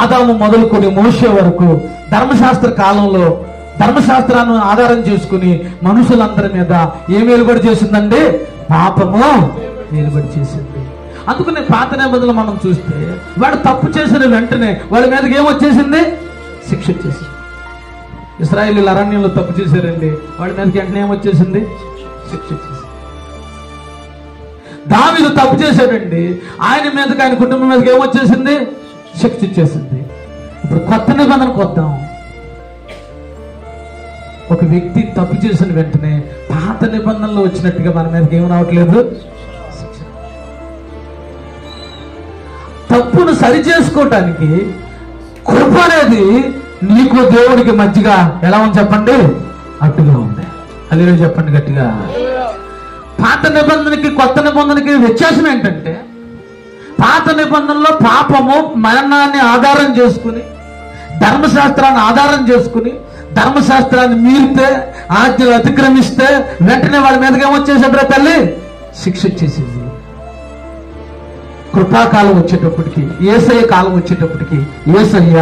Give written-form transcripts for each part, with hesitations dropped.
ఆదాము మొదలుకొని మోషే వరకు ధర్మశాస్త్ర కాలంలో ధర్మశాస్త్రాన్ని ఆధారం చేసుకుని మనుషులందరి మీద ఏం ఏలుబడి చేసిందండి? పాపము ఏలుబడి చేసింది. అందుకని పాత నిబంధనలు మనం చూస్తే వాడు తప్పు చేసిన వెంటనే వాళ్ళ మీదకి ఏమొచ్చేసింది? శిక్ష వచ్చేసింది. ఇశ్రాయేలీయులు అరణ్యంలో తప్పు చేశారండి, వాళ్ళ మీదకి వెంటనే ఏమొచ్చేసింది? శిక్ష వచ్చేసింది. దావీదు తప్పు చేశాడండి, ఆయన మీదకి ఆయన కుటుంబం మీదకి ఏమొచ్చేసింది? శిక్ష ఇచ్చేసింది. ఇప్పుడు కొత్త నిబంధనకు వద్దాం. ఒక వ్యక్తి తప్పు చేసిన వెంటనే పాత నిబంధనలో వచ్చినట్టుగా మన మీదకి ఏమి రావట్లేదు? శిక్ష. తప్పును సరి చేసుకోవటానికి కృప అనేది నీకు దేవుడికి మధ్యగా ఎలా ఉంది చెప్పండి? అట్టుగా ఉంది. హల్లెలూయా చెప్పండి గట్టిగా. పాత నిబంధనకి కొత్త నిబంధనకి వ్యత్యాసం ఏంటంటే, పాత నిబంధనలో పాపము మరణాన్ని ఆధారం చేసుకుని, ధర్మశాస్త్రాన్ని ఆధారం చేసుకుని, ధర్మశాస్త్రాన్ని మీరితే, ఆజ్ఞలు అతిక్రమిస్తే వెంటనే వాళ్ళ మీదకి ఏమొచ్చేసాడు తల్లి? శిక్ష వచ్చేసింది. కృపాకాలం వచ్చేటప్పటికి, యేసయ్య కాలం వచ్చేటప్పటికి, యేసయ్య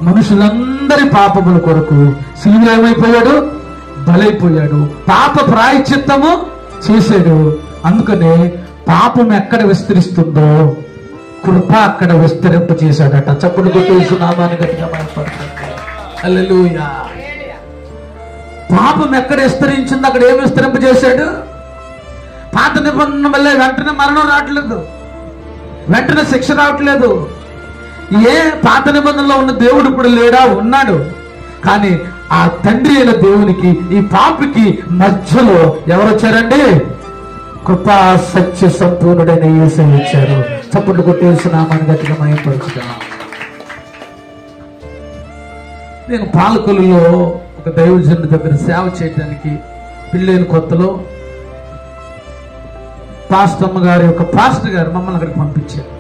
మనుషులందరి పాపముల కొరకు శిలువలో ఏమైపోయాడు? బలైపోయాడు. పాప ప్రాయశ్చిత్తము చేశాడు. అందుకనే పాపం ఎక్కడ విస్తరిస్తుందో కృప అక్కడ విస్తరింప చేశాడట. చప్పుడు కొట్టేసి నామాన్ని గట్టిగా భయపడతాడు. హల్లెలూయా. పాపం ఎక్కడ విస్తరించిందో అక్కడ ఏం విస్తరింప చేశాడు? పాత నిబంధన వల్ల వెంటనే మరణం రావట్లేదు, వెంటనే శిక్ష రావట్లేదు. ఏ పాత నిబంధనలో ఉన్న దేవుడు ఇప్పుడు లేడా? ఉన్నాడు. కానీ ఆ తండ్రి అయిన దేవునికి ఈ పాపికి మధ్యలో ఎవరు వచ్చారండి? కృపా సత్య సంపూర్ణుడైన యేసయ్య వచ్చారు. చప్పట్లు కొట్టేసి నామాన్ని గట్టిగా మహిమపరచుదా. నేను పాలకొల్లులో ఒక దైవజనుడి దగ్గర సేవ చేయడానికి పెళ్ళైన కొత్తలో పాస్టమ్మ గారి యొక్క పాస్టర్ గారు మమ్మల్ని అక్కడికి పంపించారు.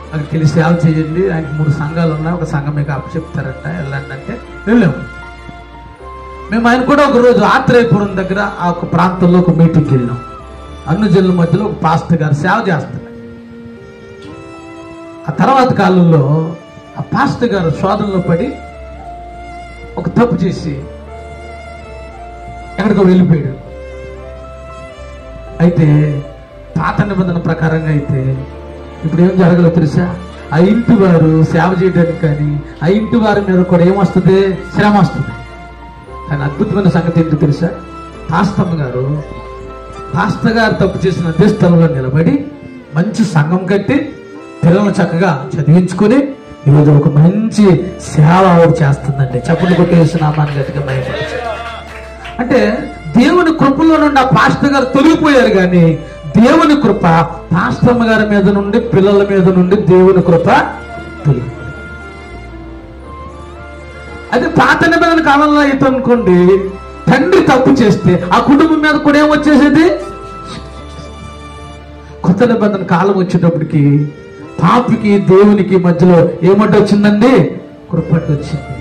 అక్కడికి వెళ్ళి సేవ చేయండి, ఆయనకి 3 సంఘాలు ఉన్నాయి, ఒక సంఘం మీకు అప్పచెప్తారంట, వెళ్ళండి అంటే వెళ్ళాము. మేము ఆయన కూడా ఒకరోజు ఆత్రేయపురం దగ్గర ఆ ఒక ప్రాంతంలో ఒక మీటింగ్కి వెళ్ళాం. అన్ని జిల్లాల మధ్యలో ఒక పాస్టర్ గారు సేవ చేస్తున్నారు. ఆ తర్వాత కాలంలో ఆ పాస్టర్ గారు శోధనలో పడి ఒక తప్పు చేసి ఎక్కడికో వెళ్ళిపోయాడు. అయితే పాత నిబంధన ప్రకారంగా అయితే ఇప్పుడు ఏం జరగలేదు తెలుసా? ఆ ఇంటి వారు సేవ చేయడానికి కానీ ఆ ఇంటి వారి మీద కూడా ఏమొస్తుంది? శ్రమ వస్తుంది. కానీ అద్భుతమైన సంగతి ఏంటో తెలుసా? పాస్టర్ గారు తప్పు చేసిన అదే స్థలంలో నిలబడి మంచి సంఘం కట్టి పిల్లలను చక్కగా చదివించుకొని ఈరోజు ఒక మంచి సేవ ఆవిడ చేస్తుందండి. చప్పులు కొట్టేసి నామాన్ని గట్టిగా భయపడచ్చు. అంటే దేవుని కృపలో నుండి ఆ పాస్టర్ గారు తొలగిపోయారు, కానీ దేవుని కృప పాస్టమ్మ గారి మీద నుండి పిల్లల మీద నుండి దేవుని కృప తొలగి. అదే పాత నిబంధన కాలంలో అయితే అనుకోండి, తండ్రి తప్పు చేస్తే ఆ కుటుంబం మీద కూడా ఏమొచ్చేసేది? కొత్త నిబంధన కాలం వచ్చేటప్పటికి పాపికి దేవునికి మధ్యలో ఏమంటే వచ్చిందండి? కృపట్టు వచ్చింది.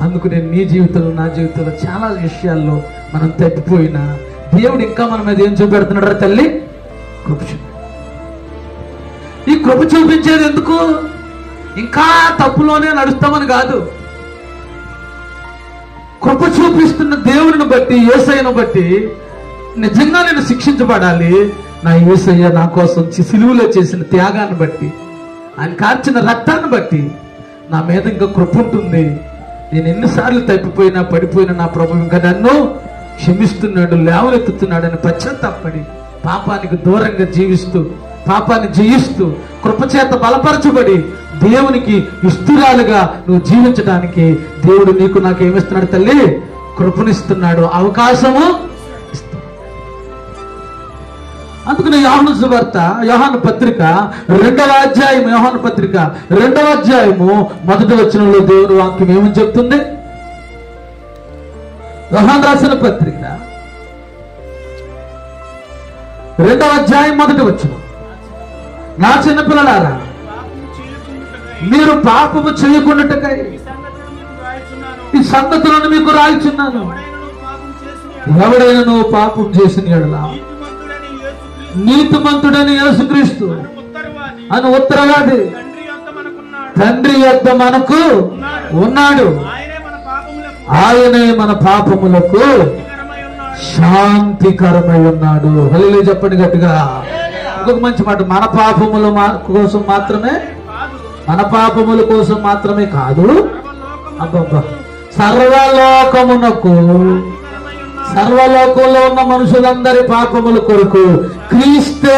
అందుకు నేను నీ జీవితంలో నా జీవితంలో చాలా విషయాల్లో మనం తప్పిపోయినా దేవుడు ఇంకా మన మీద ఏం చూపెడుతున్నాడు తల్లి? కృప చూపి. ఈ కృప చూపించేది ఎందుకు? ఇంకా తప్పులోనే నడుస్తామని కాదు. కృప చూపిస్తున్న దేవుడిని బట్టి, యేసయ్యను బట్టి నిజంగా నేను శిక్షించబడాలి. నా యేసయ్య నా కోసం సిలువలో చేసిన త్యాగాన్ని బట్టి, ఆయన కార్చిన రక్తాన్ని బట్టి నా మీద ఇంకా కృప ఉంటుంది. నేను ఎన్నిసార్లు తప్పిపోయినా పడిపోయినా నా ప్రభు ఇంకా నన్ను క్షమిస్తున్నాడు, లేవనెత్తుతున్నాడు అని పశ్చాత్తాపడి పాపానికి దూరంగా జీవిస్తూ, పాపాన్ని జయిస్తూ, కృపచేత బలపరచబడి దేవునికి ఇష్టురాలుగా నువ్వు జీవించడానికి దేవుడు నీకు నాకు ఏమిస్తున్నాడు తల్లి? కృపనిస్తున్నాడు, అవకాశము ఇస్తున్నాడు. అందుకని యోహాను సువార్త, యోహాను పత్రిక 2వ అధ్యాయం, యోహాను పత్రిక 2వ అధ్యాయము 1వ వచనంలో దేవుని వాక్యం ఏమని చెప్తుంది? యోహాను రాసిన పత్రిక 2వ అధ్యాయం 1వ వచనం, నా చిన్నపిల్లలారా మీరు పాపము చేయకుండాటకై ఈ సంగతులను మీకు రాయిచున్నాను. ఎవడైనా నువ్వు పాపం చేసిన యెడల నీతిమంతుడని యేసుక్రీస్తు అని ఉత్తరవాది తండ్రి యొద్ద మనకు ఉన్నాడు. ఆయనే మన పాపములకు శాంతికరమై ఉన్నాడు. హల్లెలూయా చెప్పండి గట్టిగా. ఇంకొక మంచి మాట, మన పాపముల కోసం మాత్రమే, మన పాపముల కోసం మాత్రమే కాదు, అబ్బబ్బా, సర్వలోకంలో ఉన్న మనుషులందరి పాపముల కొరకు క్రీస్తే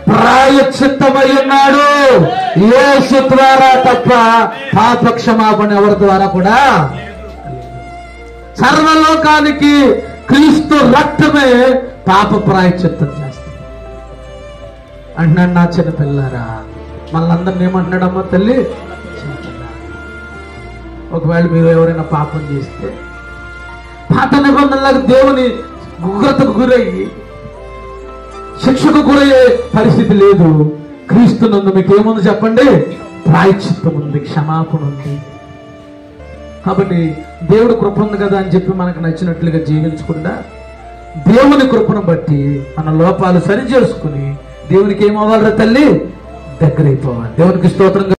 ప్రాయశ్చిత్తమై ఉన్నాడు. యేసు ద్వారా తప్ప పాప క్షమాపణ ఎవరి ద్వారా కూడా. సర్వలోకానికి క్రీస్తు రక్తమే పాప ప్రాయశ్చిత్తం చేస్తుంది అంటున్నాడు. నా చిన్న పిల్లారా, మళ్ళందరినీ ఏమంటున్నాడమ్మా తల్లి? ఒకవేళ మీరు ఎవరైనా పాపం చేస్తే పాత నిబంధనలకు దేవుని ఉగ్రతకు గురయ్యి శిక్షకు గురయ్యే పరిస్థితి లేదు. క్రీస్తునందు మీకు ఏముంది చెప్పండి? ప్రాయశ్చిత్తం ఉంది, క్షమాపణ ఉంది. కాబట్టి దేవుడు కృప ఉంది కదా అని చెప్పి మనకు నచ్చినట్లుగా జీవించకుండా దేవుని కృపను బట్టి మన లోపాలు సరి చేసుకుని దేవునికి ఏమవ్వాలరా తల్లి? దగ్గరైపోవాలి. దేవునికి స్తోత్రం.